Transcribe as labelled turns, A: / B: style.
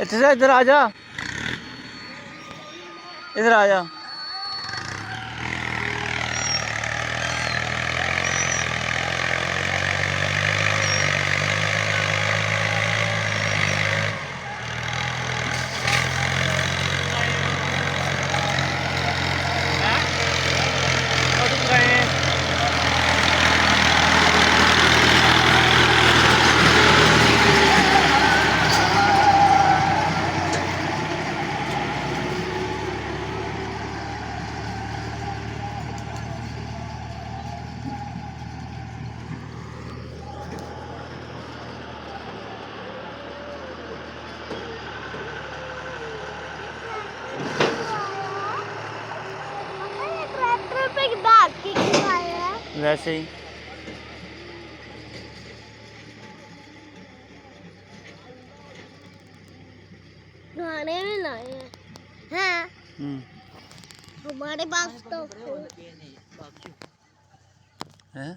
A: ਇੱਥੇ से इधर आ जा, इधर आ जा। वैसे ही
B: गाने में लाए हैं हमारे पास तो
A: है।